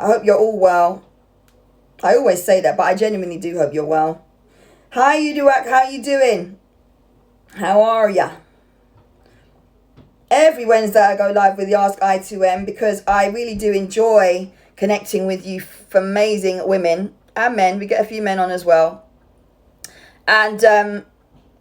I hope you're all well. I always say that, but I genuinely do hope you're well. Hi, Uduak. How you doing? How are ya? Every Wednesday I go live with the Ask I2M because I really do enjoy connecting with you amazing women and men. We get a few men on as well. And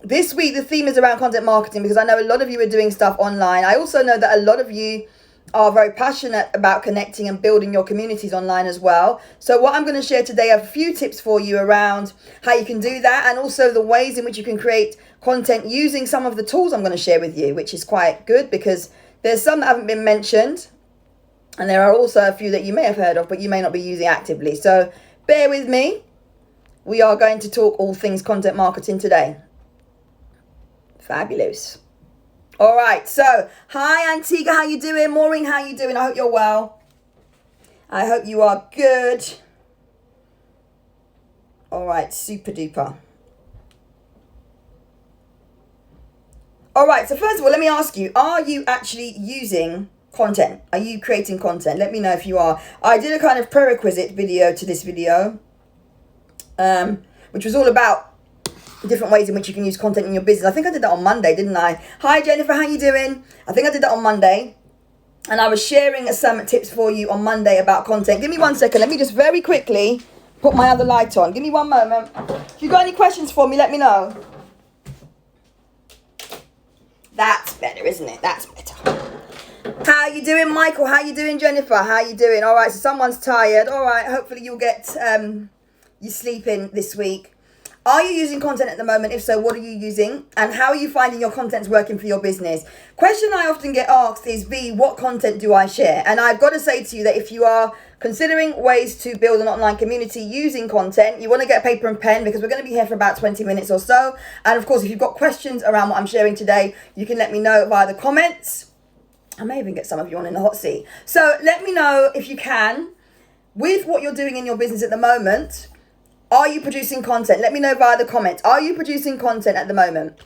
this week the theme is around content marketing because I know a lot of you are doing stuff online. I also know that a lot of you are very passionate about connecting and building your communities online as well. So what I'm going to share today are a few tips for you around how you can do that, and also the ways in which you can create content using some of the tools I'm going to share with you, which is quite good because there's some that haven't been mentioned, and there are also a few that you may have heard of, but you may not be using actively. So bear with me. We are going to talk all things content marketing today. Fabulous. All right, so hi Antigua, how you doing? Maureen, how you doing? I hope you're well. I hope you are good. All right, super duper. All right, so first of all, let me ask you, are you actually using content? Are you creating content? Let me know if you are. I did a kind of prerequisite video to this video, which was all about different ways in which you can use content in your business. I think I did that on Monday, didn't I? Hi Jennifer, how you doing? I think I did that on Monday. And I was sharing some tips for you on Monday about content. Give me 1 second. Let me just very quickly put my other light on. Give me one moment. If you've got any questions for me, let me know. That's better, isn't it? That's better. How you doing, Michael? How you doing, Jennifer? How you doing? All right, so someone's tired. All right, hopefully you'll get your sleep in this week. Are you using content at the moment? If so, what are you using? And how are you finding your content's working for your business? Question I often get asked is, V, what content do I share? And I've got to say to you that if you are considering ways to build an online community using content, you want to get a paper and pen because we're going to be here for about 20 minutes or so. And of course, if you've got questions around what I'm sharing today, you can let me know via the comments. I may even get some of you on in the hot seat. So let me know if you can, with what you're doing in your business at the moment. Are you producing content? Let me know via the comments. Are you producing content at the moment?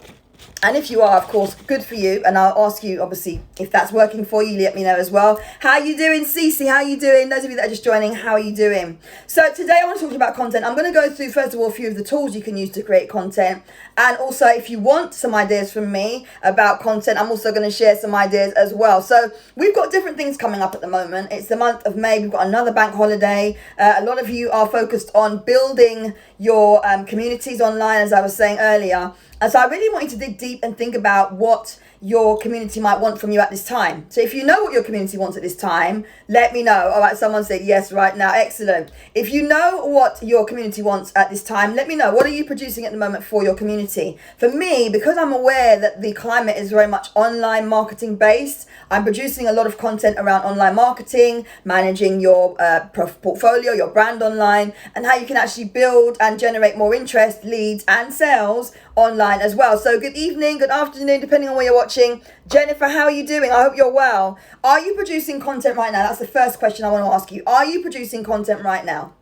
And if you are, of course, good for you. And I'll ask you, obviously, if that's working for you, let me know as well. How you doing, Cece? How you doing? Those of you that are just joining, how are you doing? So today I want to talk about content. I'm going to go through, first of all, a few of the tools you can use to create content. And also, if you want some ideas from me about content, I'm also going to share some ideas as well. So we've got different things coming up at the moment. It's the month of May. We've got another bank holiday. A lot of you are focused on building your communities online, as I was saying earlier. And so I really want you to dig deep and think about what your community might want from you at this time. So if you know what your community wants at this time, let me know. All right, someone said yes right now. Excellent. If you know what your community wants at this time, let me know. What are you producing at the moment for your community? For me, because I'm aware that the climate is very much online marketing based, I'm producing a lot of content around online marketing, managing your portfolio, your brand online, and how you can actually build and generate more interest, leads, and sales online as well. So good evening, good afternoon, depending on where you're watching. Jennifer, how are you doing? I hope you're well. Are you producing content right now? That's the first question I want to ask you. Are you producing content right now?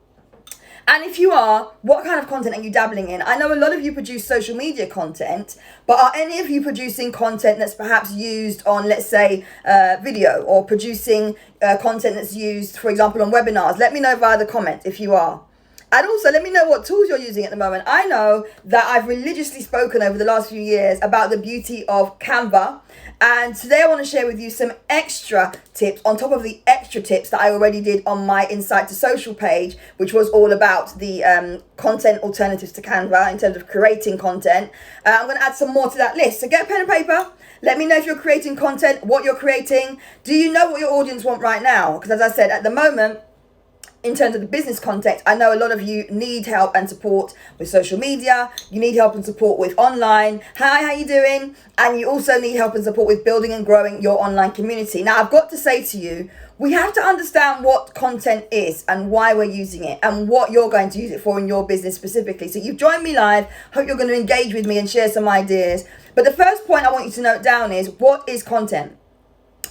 And if you are, what kind of content are you dabbling in? I know a lot of you produce social media content, but are any of you producing content that's perhaps used on, let's say, video, or producing content that's used, for example, on webinars? Let me know via the comments if you are. And also, let me know what tools you're using at the moment. I know that I've religiously spoken over the last few years about the beauty of Canva. And today I want to share with you some extra tips on top of the extra tips that I already did on my Insight to Social page, which was all about the content alternatives to Canva in terms of creating content. I'm going to add some more to that list. So get a pen and paper. Let me know if you're creating content, what you're creating. Do you know what your audience want right now? Because as I said, at the moment, in terms of the business context, I know a lot of you need help and support with social media. You need help and support with online. Hi, how you doing? And you also need help and support with building and growing your online community. Now, I've got to say to you, we have to understand what content is and why we're using it and what you're going to use it for in your business specifically. So you've joined me live. Hope you're going to engage with me and share some ideas. But the first point I want you to note down is, what is content?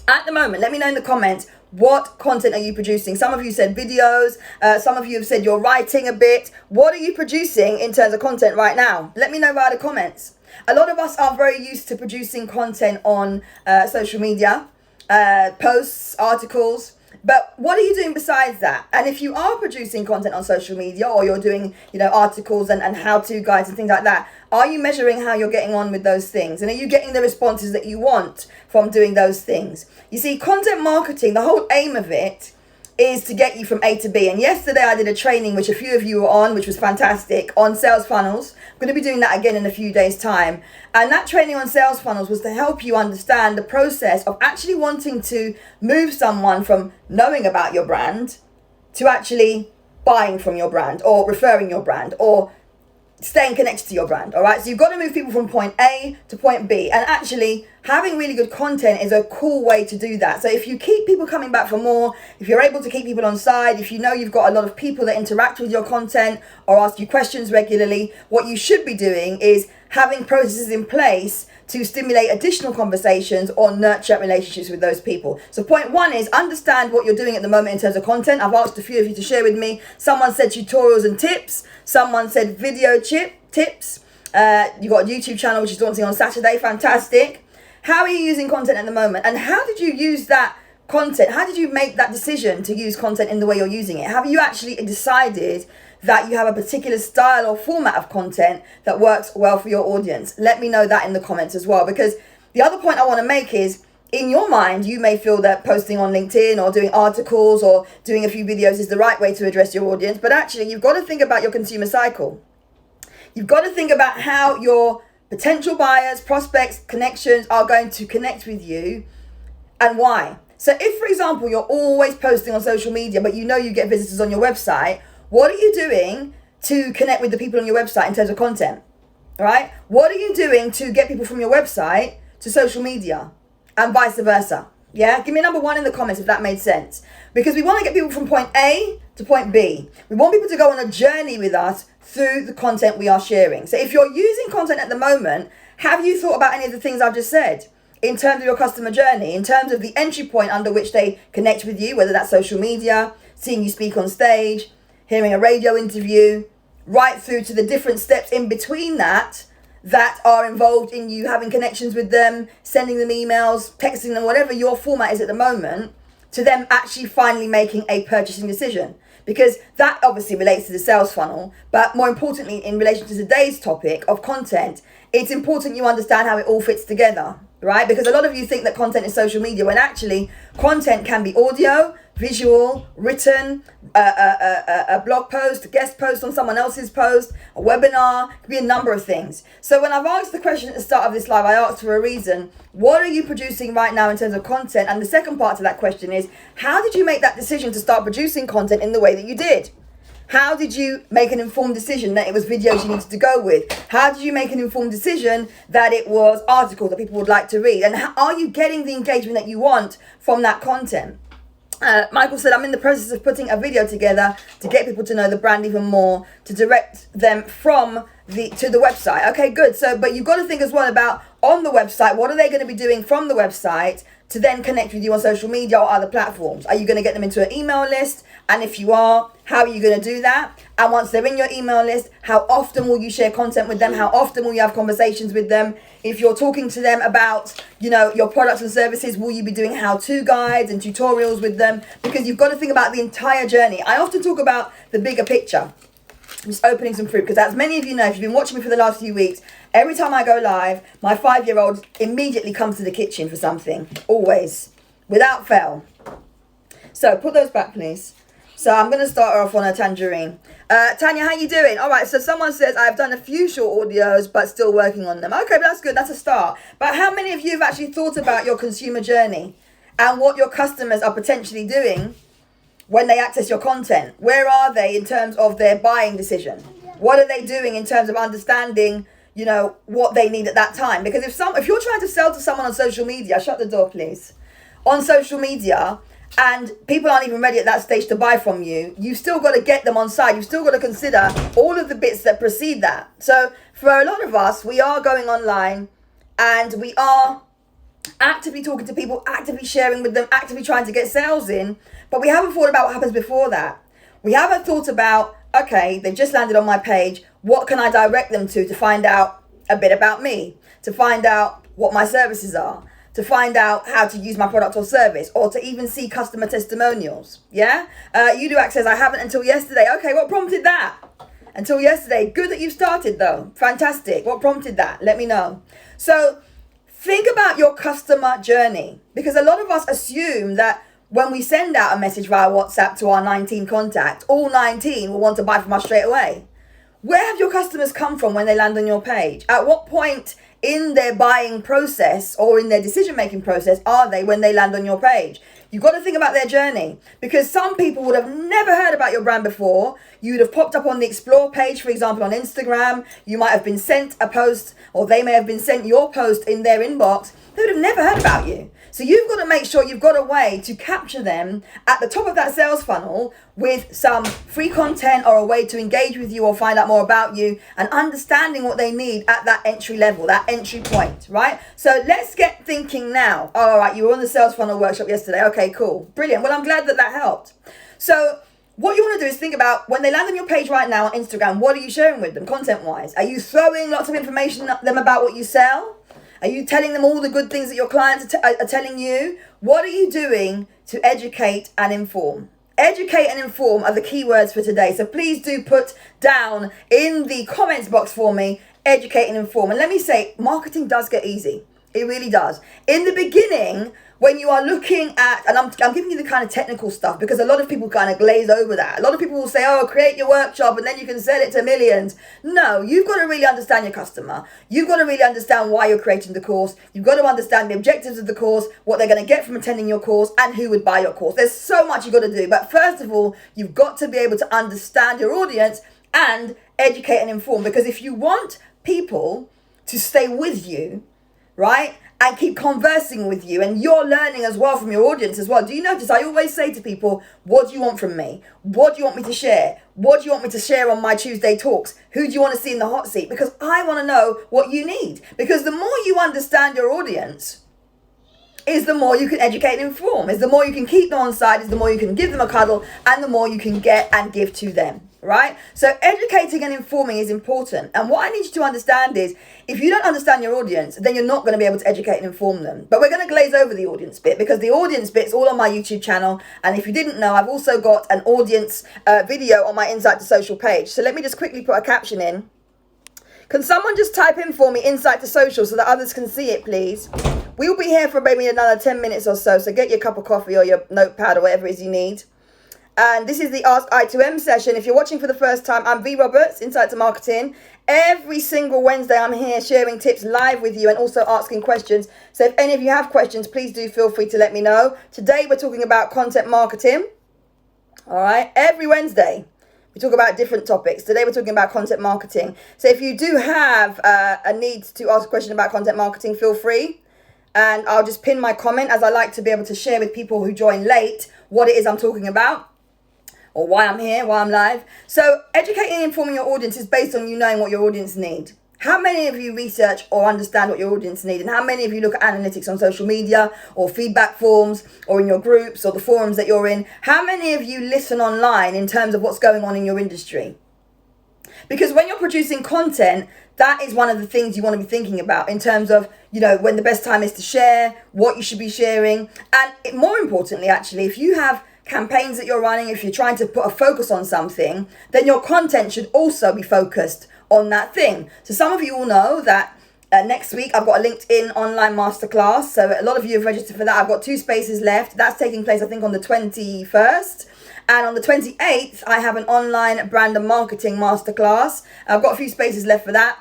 At the moment, let me know in the comments, what content are you producing? Some of you said videos. Some of you have said you're writing a bit. What are you producing in terms of content right now? Let me know via the comments. A lot of us are very used to producing content on social media, posts, articles, But what are you doing besides that? And if you are producing content on social media, or you're doing, articles and how-to guides and things like that, are you measuring how you're getting on with those things? And are you getting the responses that you want from doing those things? You see, content marketing, the whole aim of it is to get you from A to B. And yesterday I did a training, which a few of you were on, which was fantastic, on sales funnels. I'm going to be doing that again in a few days' time. And that training on sales funnels was to help you understand the process of actually wanting to move someone from knowing about your brand to actually buying from your brand, or referring your brand, or staying connected to your brand. All right, so you've got to move people from point A to point B, and actually having really good content is a cool way to do that. So if you keep people coming back for more, if you're able to keep people on side, if you know you've got a lot of people that interact with your content or ask you questions regularly, what you should be doing is having processes in place to stimulate additional conversations or nurture relationships with those people. So point one is understand what you're doing at the moment in terms of content. I've asked a few of you to share with me. Someone said tutorials and tips. Someone said video tips. You got a YouTube channel which is launching on Saturday. Fantastic. How are you using content at the moment? And how did you use that content? How did you make that decision to use content in the way you're using it? Have you actually decided that you have a particular style or format of content that works well for your audience? Let me know that in the comments as well, because the other point I want to make is, in your mind, you may feel that posting on LinkedIn or doing articles or doing a few videos is the right way to address your audience, but actually you've got to think about your consumer cycle. You've got to think about how your potential buyers, prospects, connections are going to connect with you and why. So if, for example, you're always posting on social media, but you know you get visitors on your website, what are you doing to connect with the people on your website in terms of content? All right? What are you doing to get people from your website to social media and vice versa? Yeah? Give me number one in the comments if that made sense. Because we want to get people from point A to point B. We want people to go on a journey with us through the content we are sharing. So if you're using content at the moment, have you thought about any of the things I've just said? In terms of your customer journey, in terms of the entry point under which they connect with you, whether that's social media, seeing you speak on stage, hearing a radio interview, right through to the different steps in between that are involved in you having connections with them, sending them emails, texting them, whatever your format is at the moment, to them actually finally making a purchasing decision. Because that obviously relates to the sales funnel, but more importantly, in relation to today's topic of content, it's important you understand how it all fits together, right? Because a lot of you think that content is social media, when actually content can be audio, visual, written, a blog post, a guest post on someone else's post, a webinar. It could be a number of things. So when I've asked the question at the start of this live, I asked for a reason. What are you producing right now in terms of content? And the second part to that question is, how did you make that decision to start producing content in the way that you did? How did you make an informed decision that it was videos you needed to go with? How did you make an informed decision that it was articles that people would like to read? And are you getting the engagement that you want from that content? Michael said, I'm in the process of putting a video together to get people to know the brand even more, to direct them to the website. Okay, good. So, but you've got to think as well about on the website, what are they going to be doing from the website to then connect with you on social media or other platforms? Are you going to get them into an email list? And if you are, how are you going to do that? And once they're in your email list, how often will you share content with them? How often will you have conversations with them? If you're talking to them about, your products and services, will you be doing how-to guides and tutorials with them? Because you've got to think about the entire journey. I often talk about the bigger picture. I'm just opening some fruit because, as many of you know, if you've been watching me for the last few weeks, every time I go live, my 5-year-old immediately comes to the kitchen for something, always, without fail. So put those back, please. So I'm going to start her off on a tangerine. Tanya, how you doing? All right, so someone says, I've done a few short audios, but still working on them. Okay, but that's good. That's a start. But how many of you have actually thought about your consumer journey and what your customers are potentially doing when they access your content? Where are they in terms of their buying decision? What are they doing in terms of understanding, what they need at that time? Because if you're trying to sell to someone on social media, shut the door, please. On social media, and people aren't even ready at that stage to buy from you, you've still got to get them on side. You've still got to consider all of the bits that precede that. So for a lot of us, we are going online and we are actively talking to people, actively sharing with them, actively trying to get sales in, but we haven't thought about what happens before that. We haven't thought about, okay, they've just landed on my page. What can I direct them to find out a bit about me, to find out what my services are? to find out how to use my product or service, or to even see customer testimonials. Yeah? UDoAC says, I haven't until yesterday. Okay, what prompted that? Until yesterday. Good that you've started though. Fantastic. What prompted that? Let me know. So think about your customer journey, because a lot of us assume that when we send out a message via WhatsApp to our 19 contacts, all 19 will want to buy from us straight away. Where have your customers come from when they land on your page? At what point in their buying process or in their decision-making process are they when they land on your page? You've got to think about their journey, because some people would have never heard about your brand before. You would have popped up on the explore page, for example, on Instagram. You might have been sent a post, or they may have been sent your post in their inbox. They would have never heard about you. So you've got to make sure you've got a way to capture them at the top of that sales funnel with some free content or a way to engage with you or find out more about you, and understanding what they need at that entry level, that entry point, right? So let's get thinking now. All right, you were on the sales funnel workshop yesterday. Okay, cool. Brilliant. Well, I'm glad that helped. So what you want to do is think about, when they land on your page right now on Instagram, what are you sharing with them content-wise? Are you throwing lots of information at them about what you sell? Are you telling them all the good things that your clients are telling you? What are you doing to educate and inform? Educate and inform are the key words for today. So please do put down in the comments box for me, educate and inform. And let me say, marketing does get easy. It really does. In the beginning, when you are looking at, and I'm giving you the kind of technical stuff because a lot of people kind of glaze over that. A lot of people will say, oh, create your workshop and then you can sell it to millions. No, you've got to really understand your customer. You've got to really understand why you're creating the course. You've got to understand the objectives of the course, what they're going to get from attending your course, and who would buy your course. There's so much you've got to do. But first of all, you've got to be able to understand your audience and educate and inform. Because if you want people to stay with you, right, and keep conversing with you, and you're learning as well from your audience as well. Do you notice I always say to people, what do you want from me? What do you want me to share? What do you want me to share on my Tuesday talks? Who do you want to see in the hot seat? Because I want to know what you need. Because the more you understand your audience, is the more you can educate and inform. Is the more you can keep them on side, is the more you can give them a cuddle, and the more you can get and give to them. Right? So educating and informing is important. And what I need you to understand is, if you don't understand your audience, then you're not going to be able to educate and inform them. But we're going to glaze over the audience bit, because the audience bit's all on my YouTube channel. And if you didn't know, I've also got an audience video on my Insight to Social page. So let me just quickly put a caption in. Can someone just type in for me Insight to Social so that others can see it, please? We'll be here for maybe another 10 minutes or so. So get your cup of coffee or your notepad or whatever it is you need. And this is the Ask I2M session. If you're watching for the first time, I'm V Roberts, Insight to Marketing. Every single Wednesday, I'm here sharing tips live with you and also asking questions. So if any of you have questions, please do feel free to let me know. Today, we're talking about content marketing. All right. Every Wednesday, we talk about different topics. Today, we're talking about content marketing. So if you do have a need to ask a question about content marketing, feel free. And I'll just pin my comment, as I like to be able to share with people who join late what it is I'm talking about, or why I'm here, why I'm live. So educating and informing your audience is based on you knowing what your audience need. How many of you research or understand what your audience need? And how many of you look at analytics on social media or feedback forms or in your groups or the forums that you're in? How many of you listen online in terms of what's going on in your industry? Because when you're producing content, that is one of the things you want to be thinking about in terms of, you know, when the best time is to share, what you should be sharing. And more importantly, actually, if you have campaigns that you're running, if you're trying to put a focus on something, then your content should also be focused on that thing. So some of you will know that next week I've got a LinkedIn online masterclass. So a lot of you have registered for that. I've got 2 spaces left. That's taking place, I think, on the 21st. And on the 28th, I have an online brand and marketing masterclass. I've got a few spaces left for that.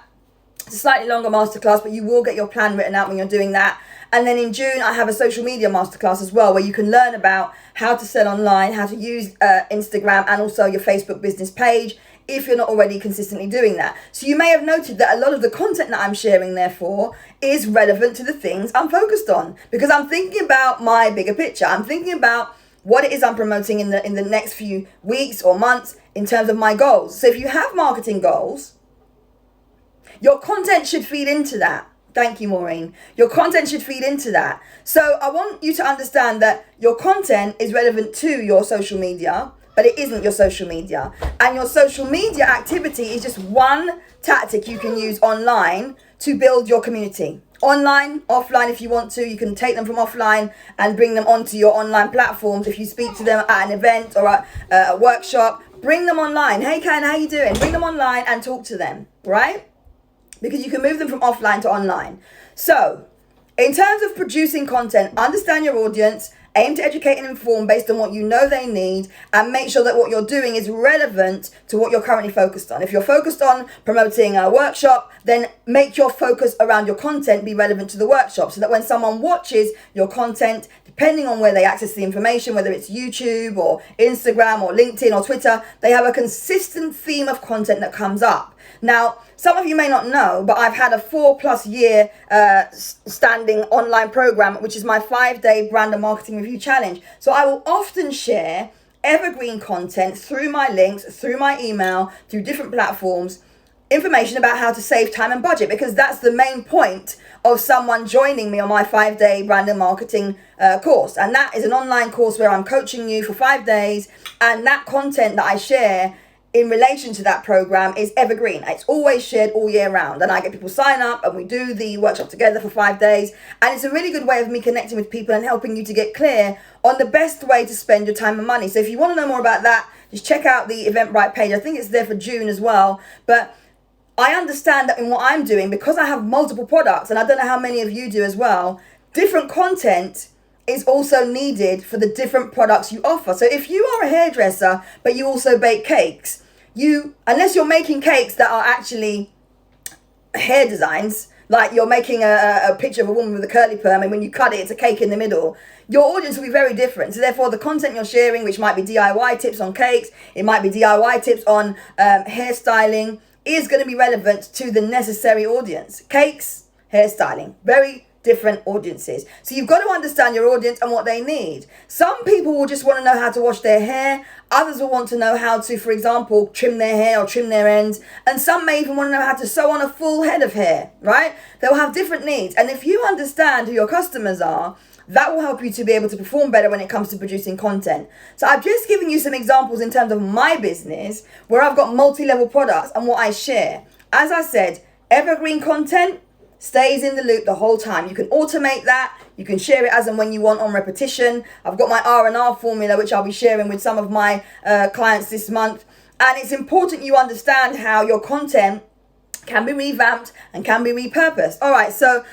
It's a slightly longer masterclass, but you will get your plan written out when you're doing that. And then in June, I have a social media masterclass as well, where you can learn about how to sell online, how to use Instagram and also your Facebook business page, if you're not already consistently doing that. So you may have noted that a lot of the content that I'm sharing, therefore, is relevant to the things I'm focused on, because I'm thinking about my bigger picture. I'm thinking about what it is I'm promoting in the next few weeks or months in terms of my goals. So if you have marketing goals, your content should feed into that. Thank you, Maureen. Your content should feed into that. So I want you to understand that your content is relevant to your social media, but it isn't your social media. And your social media activity is just one tactic you can use online to build your community online, offline if you want to. You can take them from offline and bring them onto your online platforms. If you speak to them at an event or at a workshop, bring them online. Hey Ken, how you doing? Bring them online and talk to them, right? Because you can move them from offline to online. So, in terms of producing content, understand your audience, aim to educate and inform based on what you know they need, and make sure that what you're doing is relevant to what you're currently focused on. If you're focused on promoting a workshop, then make your focus around your content be relevant to the workshop, so that when someone watches your content, depending on where they access the information, whether it's YouTube or Instagram or LinkedIn or Twitter, they have a consistent theme of content that comes up. Now, some of you may not know, but I've had a 4+ year standing online program, which is my 5-day brand and marketing review challenge. So I will often share evergreen content through my links, through my email, through different platforms, information about how to save time and budget, because that's the main point of someone joining me on my 5-day brand and marketing course. And that is an online course where I'm coaching you for 5 days, and that content that I share in relation to that program is evergreen. It's always shared all year round, and I get people sign up and we do the workshop together for 5 days, and it's a really good way of me connecting with people and helping you to get clear on the best way to spend your time and money. So if you want to know more about that, just check out the Eventbrite page. I think it's there for June as well. But I understand that in what I'm doing, because I have multiple products, and I don't know how many of you do as well, different content is also needed for the different products you offer. So if you are a hairdresser, but you also bake cakes, unless you're making cakes that are actually hair designs, like you're making a picture of a woman with a curly perm, and when you cut it, it's a cake in the middle, your audience will be very different. So therefore, the content you're sharing, which might be DIY tips on cakes, it might be DIY tips on hairstyling, is going to be relevant to the necessary audience. Cakes, hairstyling, very different audiences. So you've got to understand your audience and what they need. Some people will just want to know how to wash their hair. Others will want to know how to, for example, trim their hair or trim their ends. And some may even want to know how to sew on a full head of hair, right? They'll have different needs. And if you understand who your customers are, that will help you to be able to perform better when it comes to producing content. So I've just given you some examples in terms of my business where I've got multi-level products and what I share. As I said, evergreen content stays in the loop the whole time. You can automate that. You can share it as and when you want on repetition. I've got my R&R formula, which I'll be sharing with some of my clients this month. And it's important you understand how your content can be revamped and can be repurposed. All right, so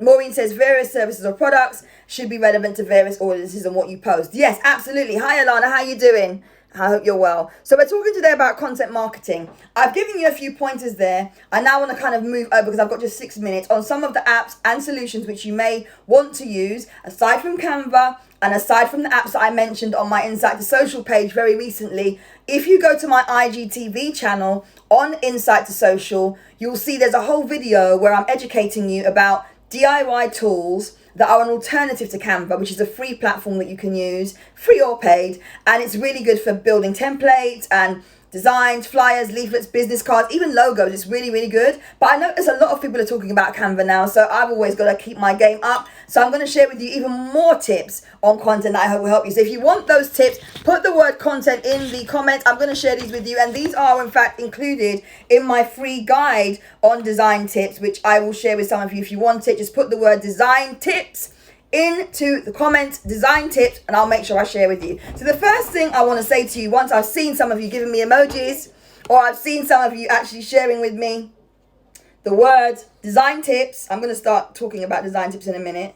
Maureen says various services or products should be relevant to various audiences and what you post. Yes, absolutely. Hi, Alana. How you doing? I hope you're well. So we're talking today about content marketing. I've given you a few pointers there. I now want to kind of move over, because I've got just 6 minutes, on some of the apps and solutions which you may want to use aside from Canva and aside from the apps that I mentioned on my Insight to Social page very recently. If you go to my IGTV channel on Insight to Social, you'll see there's a whole video where I'm educating you about DIY tools that are an alternative to Canva, which is a free platform that you can use, free or paid, and it's really good for building templates and designs, flyers, leaflets, business cards, even logos. It's really, really good. But I notice a lot of people are talking about Canva now, so I've always got to keep my game up. So I'm going to share with you even more tips on content that I hope will help you. So if you want those tips, put the word content in the comments. I'm going to share these with you, and these are in fact included in my free guide on design tips, which I will share with some of you. If you want it, just put the word design tips into the comments, design tips, and I'll make sure I share with you. So the first thing I want to say to you, once I've seen some of you giving me emojis, or I've seen some of you actually sharing with me the word design tips, I'm going to start talking about design tips in a minute.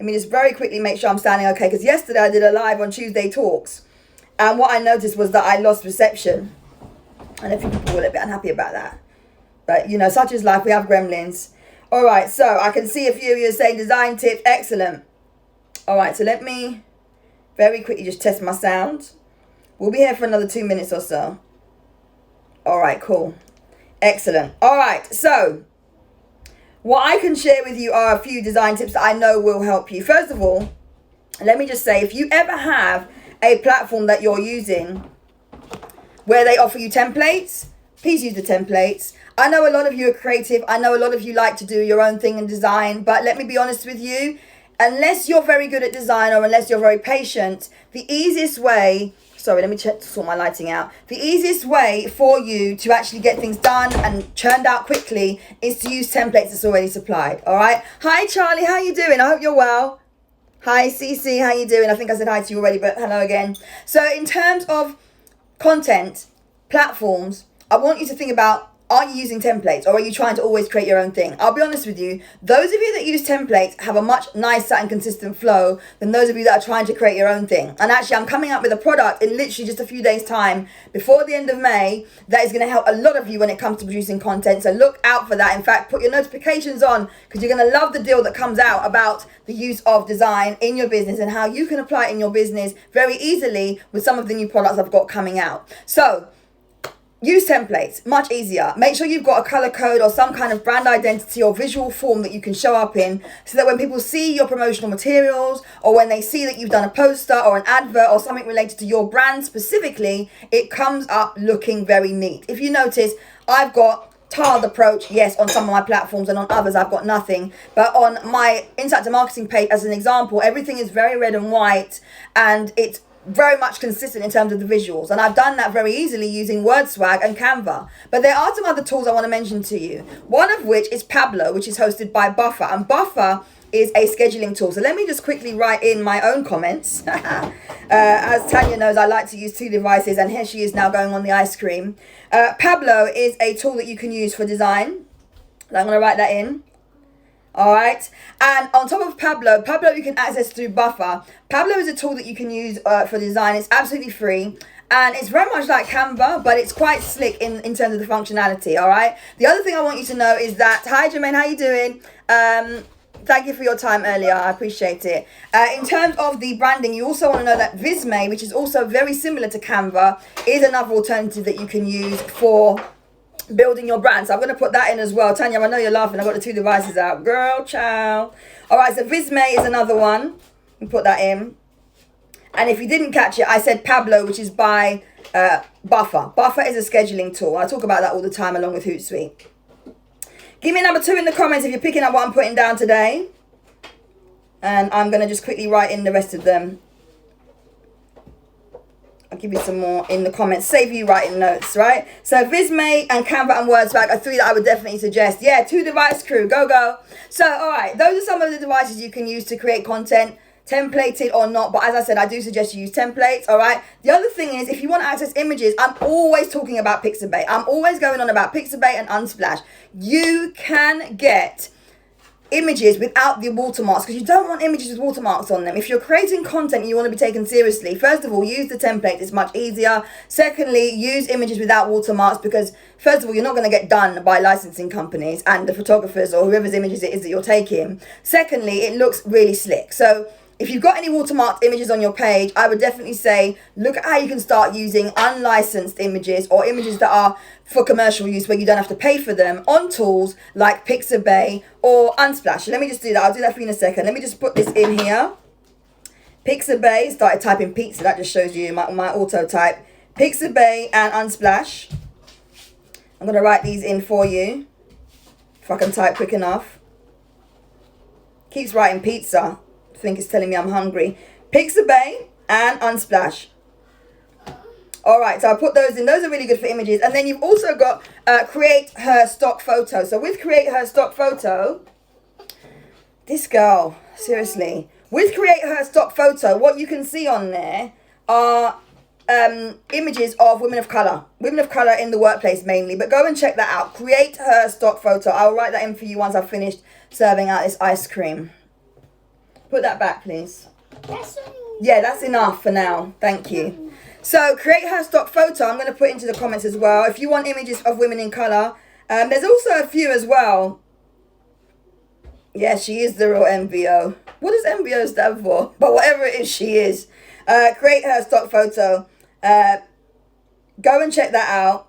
Let me just very quickly make sure I'm standing okay, because yesterday I did a live on Tuesday Talks, and what I noticed was that I lost reception, and a few people were a bit unhappy about that. But you know, such is life, we have gremlins. All right, so I can see a few of you saying design tips, excellent. All right, so let me very quickly just test my sound. We'll be here for another 2 minutes or so. All right, cool. Excellent. All right, so what I can share with you are a few design tips that I know will help you. First of all, let me just say, if you ever have a platform that you're using where they offer you templates, please use the templates. I know a lot of you are creative. I know a lot of you like to do your own thing and design, but let me be honest with you. Unless you're very good at design, or unless you're very patient, the easiest way Sorry, let me sort my lighting out. The easiest way for you to actually get things done and churned out quickly is to use templates that's already supplied. All right. Hi, Charlie. How you doing? I hope you're well. Hi, Cece. How you doing? I think I said hi to you already, but hello again. So in terms of content, platforms, I want you to think about, are you using templates or are you trying to always create your own thing? I'll be honest with you, those of you that use templates have a much nicer and consistent flow than those of you that are trying to create your own thing. And actually, I'm coming up with a product in literally just a few days' time before the end of May that is going to help a lot of you when it comes to producing content. So look out for that. In fact, put your notifications on because you're going to love the deal that comes out about the use of design in your business and how you can apply it in your business very easily with some of the new products I've got coming out. So use templates, much easier. Make sure you've got a color code or some kind of brand identity or visual form that you can show up in so that when people see your promotional materials or when they see that you've done a poster or an advert or something related to your brand specifically, it comes up looking very neat. If you notice, I've got tiled approach, yes, on some of my platforms, and on others I've got nothing. But on my Insight to Marketing page, as an example, everything is very red and white and it's very much consistent in terms of the visuals, and I've done that very easily using WordSwag and Canva. But there are some other tools I want to mention to you, one of which is Pablo, which is hosted by Buffer, and Buffer is a scheduling tool. So let me just quickly write in my own comments. As Tanya knows, I like to use 2 devices, and here she is now going on the ice cream. Pablo is a tool that you can use for design. I'm going to write that in. All right, and on top of Pablo you can access through Buffer. Pablo is a tool that you can use for design. It's absolutely free and it's very much like Canva, but it's quite slick in terms of the functionality. All right, the other thing I want you to know is that, hi Jermaine, how you doing? Thank you for your time earlier, I appreciate it. In terms of the branding, you also want to know that Visme, which is also very similar to Canva, is another alternative that you can use for building your brand. So I'm going to put that in as well. Tanya, I know you're laughing. I've got the 2 devices out. Girl, ciao. All right, so Visme is another one. You put that in. And if you didn't catch it, I said Pablo, which is by Buffer. Buffer is a scheduling tool. I talk about that all the time along with Hootsuite. Give me number 2 in the comments if you're picking up what I'm putting down today. And I'm going to just quickly write in the rest of them. I'll give you some more in the comments. Save you writing notes, right? So Visme and Canva and WordSwag are 3 that I would definitely suggest. Yeah, 2 device crew. Go, go. So, all right. Those are some of the devices you can use to create content, templated or not. But as I said, I do suggest you use templates, all right? The other thing is, if you want to access images, I'm always talking about Pixabay. I'm always going on about Pixabay and Unsplash. You can get images without the watermarks because you don't want images with watermarks on them. If you're creating content and you want to be taken seriously, first of all, use the template. It's much easier. Secondly, use images without watermarks because first of all, you're not going to get done by licensing companies and the photographers or whoever's images it is that you're taking. Secondly, it looks really slick. So if you've got any watermarked images on your page, I would definitely say look at how you can start using unlicensed images or images that are for commercial use where you don't have to pay for them on tools like Pixabay or Unsplash. So let me just do that. I'll do that for you in a second. Let me just put this in here. Pixabay, started typing pizza. That just shows you my auto type. Pixabay and Unsplash. I'm going to write these in for you if I can type quick enough. Keeps writing pizza. I think it's telling me I'm hungry. Pixabay and Unsplash. All right, so I put those in. Those are really good for images. And then you've also got Create Her Stock Photo. So with Create Her Stock Photo, this girl, seriously. With Create Her Stock Photo, what you can see on there are images of women of color. Women of color in the workplace mainly. But go and check that out. Create Her Stock Photo. I'll write that in for you once I've finished serving out this ice cream. Put that back, please. Yeah, that's enough for now. Thank you. So, Create Her Stock Photo, I'm going to put into the comments as well. If you want images of women in colour, there's also a few as well. Yeah, she is the real MVO. What does MVO stand for? But whatever it is, she is. Create Her Stock Photo. Go and check that out.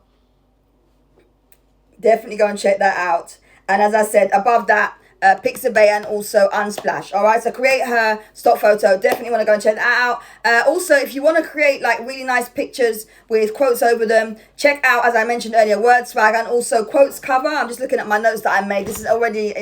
Definitely go and check that out. And as I said, above that, Pixabay and also Unsplash. All right, so create her stock photo. Definitely want to go and check that out. Also, if you want to create like really nice pictures with quotes over them, check out, as I mentioned earlier, Word Swag and also Quotes Cover. I'm just looking at my notes that I made. This is already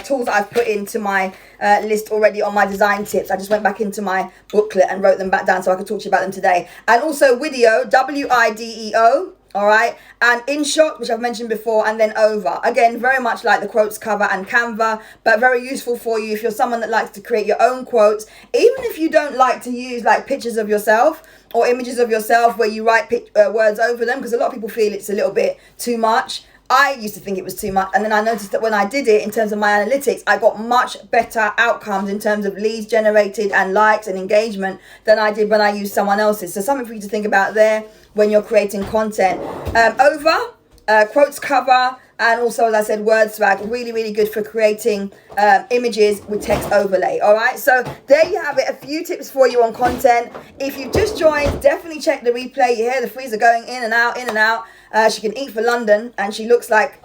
tools that I've put into my list already on my design tips. I just went back into my booklet and wrote them back down so I could talk to you about them today. And also Video, WIDEO. All right, and InShot, which I've mentioned before, and then Over. Again, very much like the Quotes Cover and Canva, but very useful for you if you're someone that likes to create your own quotes. Even if you don't like to use like pictures of yourself or images of yourself where you write words over them, because a lot of people feel it's a little bit too much. I used to think it was too much, and then I noticed that when I did it in terms of my analytics, I got much better outcomes in terms of leads generated and likes and engagement than I did when I used someone else's. So something for you to think about there when you're creating content. Over, Quotes Cover, and also, as I said, Word Swag, really, really good for creating images with text overlay. All right, so there you have it, a few tips for you on content. If you've just joined, definitely check the replay. You hear the freezer going in and out, in and out. She can eat for London, and she looks like...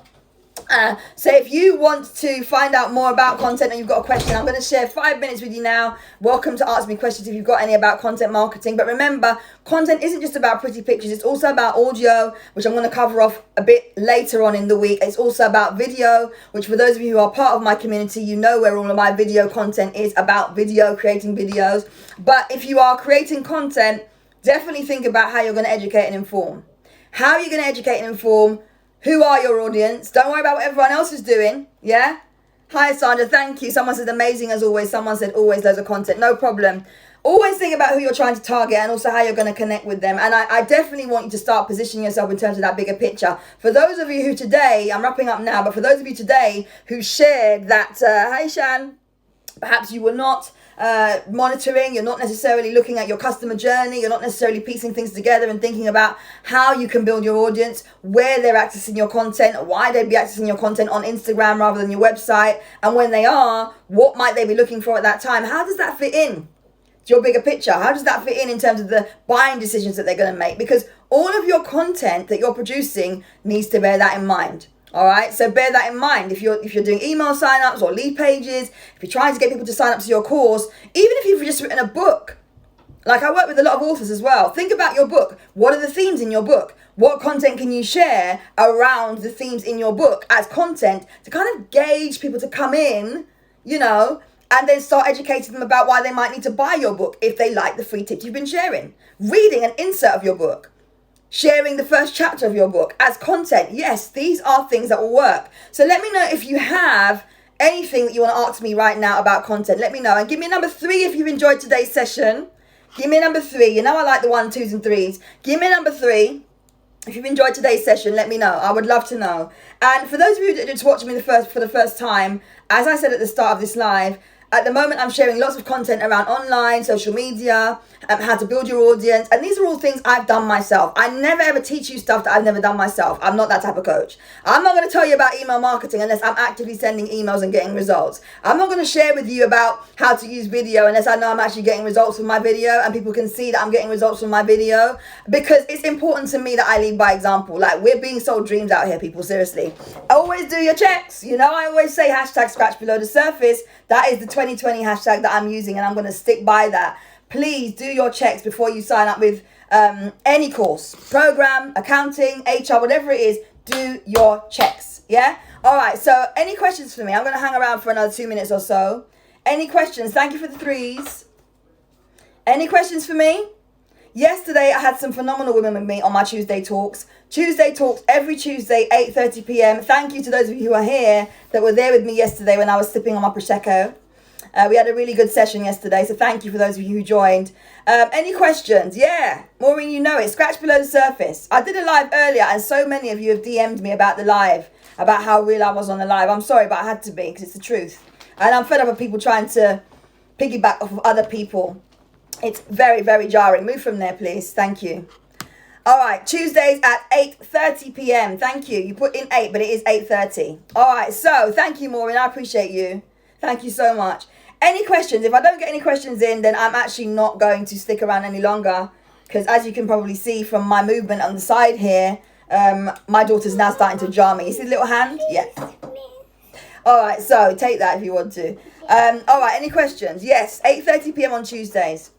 so if you want to find out more about content and you've got a question, I'm going to share 5 minutes with you now. Welcome to ask me questions if you've got any about content marketing. But remember, content isn't just about pretty pictures. It's also about audio, which I'm going to cover off a bit later on in the week. It's also about video, which for those of you who are part of my community, you know where all of my video content is about video, creating videos. But if you are creating content, definitely think about how you're going to educate and inform. How are you going to educate and inform? Who are your audience? Don't worry about what everyone else is doing. Yeah? Hi, Sandra. Thank you. Someone said amazing as always. Someone said always loads of content. No problem. Always think about who you're trying to target and also how you're going to connect with them. And I definitely want you to start positioning yourself in terms of that bigger picture. For those of you who today, I'm wrapping up now, but for those of you today who shared that, hi, Shan, perhaps you were not monitoring, you're not necessarily looking at your customer journey, you're not necessarily piecing things together and thinking about how you can build your audience, where they're accessing your content, why they'd be accessing your content on Instagram rather than your website, and when they are, what might they be looking for at that time. How does that fit in to your bigger picture? How does that fit in terms of the buying decisions that they're going to make? Because all of your content that you're producing needs to bear that in mind. All right, so bear that in mind. If you're doing email signups or lead pages, if you're trying to get people to sign up to your course, even if you've just written a book, like I work with a lot of authors as well. Think about your book. What are the themes in your book? What content can you share around the themes in your book as content to kind of gauge people to come in, you know, and then start educating them about why they might need to buy your book if they like the free tips you've been sharing. Reading an insert of your book. Sharing the first chapter of your book as content. Yes, these are things that will work. So let me know if you have anything that you want to ask me right now about content. Let me know. And give me a number 3 if you've enjoyed today's session. Give me a number 3. You know I like the 1, 2s and 3s. Give me a number 3 if you've enjoyed today's session. Let me know. I would love to know. And for those of you that just watched me for the first time, as I said at the start of this live, at the moment, I'm sharing lots of content around online, social media, how to build your audience. And these are all things I've done myself. I never ever teach you stuff that I've never done myself. I'm not that type of coach. I'm not going to tell you about email marketing unless I'm actively sending emails and getting results. I'm not going to share with you about how to use video unless I know I'm actually getting results from my video and people can see that I'm getting results from my video. Because it's important to me that I lead by example. Like, we're being sold dreams out here, people, seriously. Always do your checks. You know, I always say hashtag scratch below the surface. That is the 2020 hashtag that I'm using, and I'm going to stick by that. Please do your checks before you sign up with any course, program, accounting, HR, whatever it is. Do your checks. Yeah. All right. So any questions for me? I'm going to hang around for another 2 minutes or so. Any questions? Thank you for the 3s. Any questions for me? Yesterday, I had some phenomenal women with me on my Tuesday talks. Tuesday talks every Tuesday, 8:30 p.m. Thank you to those of you who are here that were there with me yesterday when I was sipping on my Prosecco. We had a really good session yesterday, so thank you for those of you who joined. Any questions? Yeah, Maureen, you know it. Scratch below the surface. I did a live earlier, and so many of you have DM'd me about the live, about how real I was on the live. I'm sorry, but I had to be, because it's the truth. And I'm fed up of people trying to piggyback off of other people. It's very, very jarring. Move from there, please. Thank you. All right, Tuesdays at 8:30 p.m. Thank you. You put in 8, but it is 8:30. All right, so thank you, Maureen. I appreciate you. Thank you so much. Any questions? If I don't get any questions in, then I'm actually not going to stick around any longer, because as you can probably see from my movement on the side here, my daughter's now starting to jar me. You see the little hand? Yes. All right, so take that if you want to. All right, any questions? Yes, 8:30 p.m. on Tuesdays.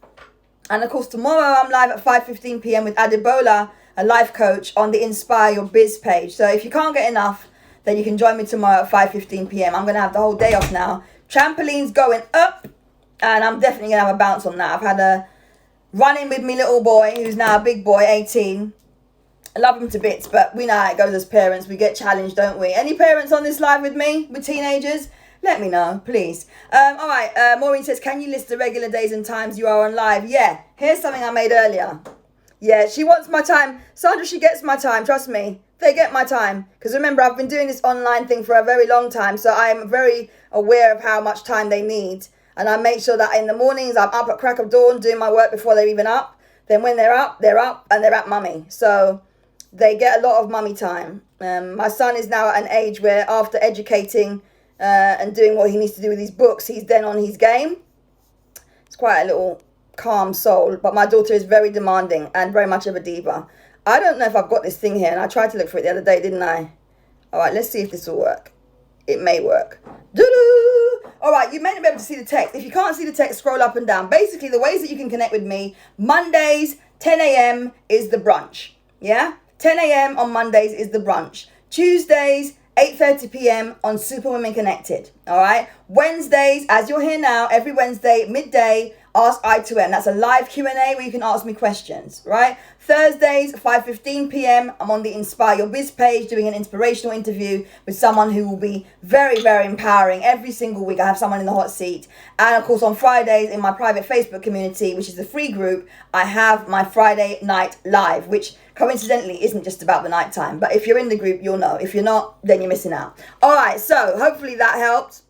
And of course, tomorrow I'm live at 5:15 p.m. with Adebola, a life coach, on the Inspire Your Biz page. So if you can't get enough, then you can join me tomorrow at 5:15 p.m. I'm going to have the whole day off now. Trampoline's going up, and I'm definitely going to have a bounce on that. I've had a run-in with me little boy, who's now a big boy, 18. I love him to bits, but we know how it goes as parents. We get challenged, don't we? Any parents on this live with me, with teenagers? Let me know, please. All right, Maureen says, can you list the regular days and times you are on live? Yeah, here's something I made earlier. Yeah, she wants my time. Sandra, she gets my time, trust me. They get my time. Because remember, I've been doing this online thing for a very long time, so I am very aware of how much time they need. And I make sure that in the mornings, I'm up at crack of dawn doing my work before they're even up. Then when they're up, and they're at mummy. So they get a lot of mummy time. My son is now at an age where after educating and doing what he needs to do with his books, he's then on his game. It's quite a little calm soul, but my daughter is very demanding and very much of a diva. I don't know if I've got this thing here, and I tried to look for it the other day, didn't I? All right, let's see if this will work. It may work. Doo-doo! All right, you may not be able to see the text. If you can't see the text, scroll up and down. Basically, the ways that you can connect with me, Mondays, 10 a.m. is the brunch. Yeah? 10 a.m. on Mondays is the brunch. Tuesdays, 8:30 p.m. on Superwomen Connected. All right? Wednesdays, as you're here now, every Wednesday, midday, Ask I to M. That's a live Q&A where you can ask me questions, right? Thursdays, 5:15 p.m. I'm on the Inspire Your Biz page doing an inspirational interview with someone who will be very, very empowering. Every single week I have someone in the hot seat. And of course on Fridays in my private Facebook community, which is the free group, I have my Friday night live, which coincidentally isn't just about the night time. But if you're in the group, you'll know. If you're not, then you're missing out. All right, so hopefully that helped.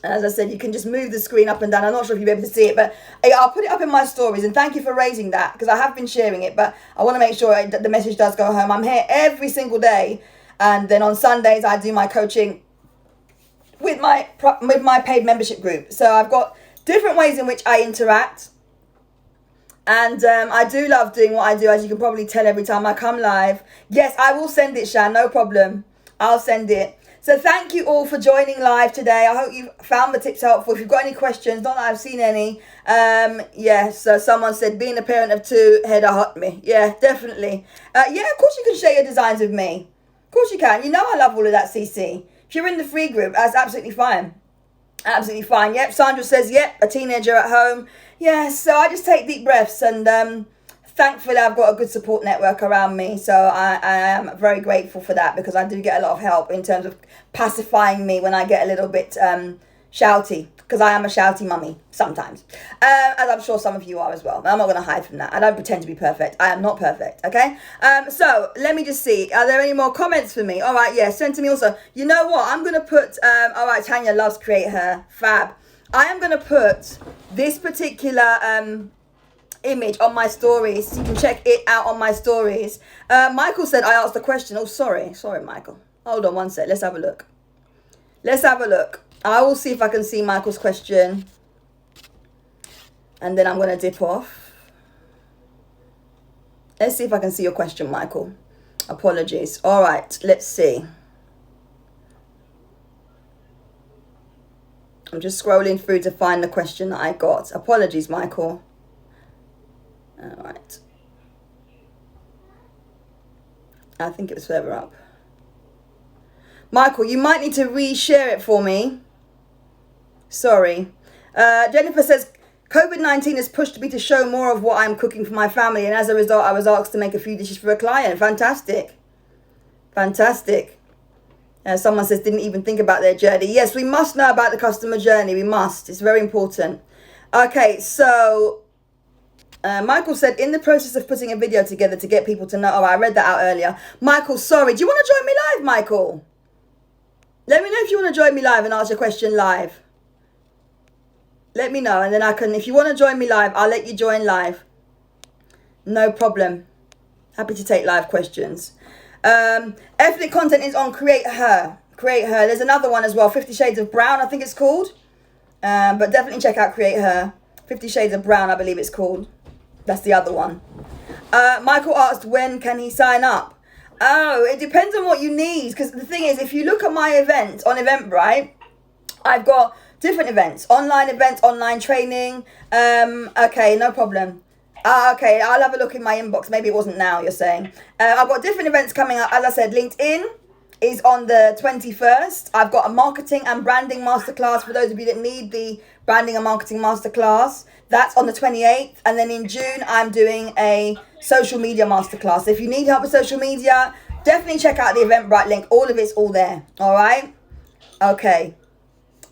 And as I said, you can just move the screen up and down. I'm not sure if you'll be able to see it, but I'll put it up in my stories. And thank you for raising that, because I have been sharing it, but I want to make sure that the message does go home. I'm here every single day. And then on Sundays, I do my coaching with my paid membership group. So I've got different ways in which I interact. And I do love doing what I do, as you can probably tell every time I come live. Yes, I will send it, Shan, no problem. I'll send it. So thank you all for joining live today. I hope you found the tips helpful. If you've got any questions, not that I've seen any. Yes, so someone said, being a parent of two, head hurt me. Yeah, definitely. Yeah, of course you can share your designs with me. Of course you can. You know I love all of that, CC. If you're in the free group, that's absolutely fine. Absolutely fine. Yep, Sandra says, yep, a teenager at home. Yes, so I just take deep breaths, and thankfully I've got a good support network around me. So I am very grateful for that, because I do get a lot of help in terms of pacifying me when I get a little bit shouty, because I am a shouty mummy sometimes, as I'm sure some of you are as well. I'm not going to hide from that. I don't pretend to be perfect. I am not perfect, okay? So let me just see. Are there any more comments for me? All right, yeah, send to me also. You know what? I'm going to put, all right, Tanya loves Create Her. Fab. I am going to put this particular image on my stories. You can check it out on my stories. Michael said I asked a question. Oh, sorry, Michael. Hold on one sec. Let's have a look. I will see if I can see Michael's question, and then I'm going to dip off. Let's see if I can see your question, Michael. Apologies. All right, let's see. I'm just scrolling through to find the question that I got. Apologies, Michael. All right. I think it was further up. Michael, you might need to reshare it for me. Sorry. Jennifer says, COVID-19 has pushed me to show more of what I'm cooking for my family, and as a result, I was asked to make a few dishes for a client. Fantastic. Fantastic. Someone says, didn't even think about their journey. Yes, we must know about the customer journey. We must. It's very important. Okay, so Michael said, in the process of putting a video together to get people to know. Oh, I read that out earlier. Michael, sorry. Do you want to join me live, Michael? Let me know if you want to join me live and ask your question live. Let me know, and then I can, if you want to join me live, I'll let you join live. No problem. Happy to take live questions. Ethnic content is on Create Her. Create Her. There's another one as well, 50 Shades of Brown, I think it's called. But definitely check out Create Her. 50 Shades of Brown, I believe it's called. That's the other one. Michael asked, when can he sign up? Oh, it depends on what you need. Because the thing is, if you look at my event on Eventbrite, I've got different events, online training. Okay, no problem. Okay, I'll have a look in my inbox. Maybe it wasn't now, you're saying. I've got different events coming up. As I said, LinkedIn is on the 21st. I've got a marketing and branding masterclass for those of you that need the branding and marketing masterclass. That's on the 28th. And then in June, I'm doing a social media masterclass. If you need help with social media, definitely check out the Eventbrite link. All of it's all there. All right? Okay.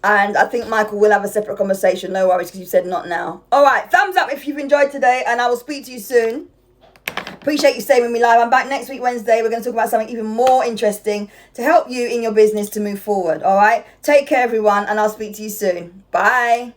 And I think Michael will have a separate conversation. No worries, because you said not now. All right. Thumbs up if you've enjoyed today, and I will speak to you soon. Appreciate you staying with me live. I'm back next week, Wednesday. We're going to talk about something even more interesting to help you in your business to move forward. All right. Take care, everyone, and I'll speak to you soon. Bye.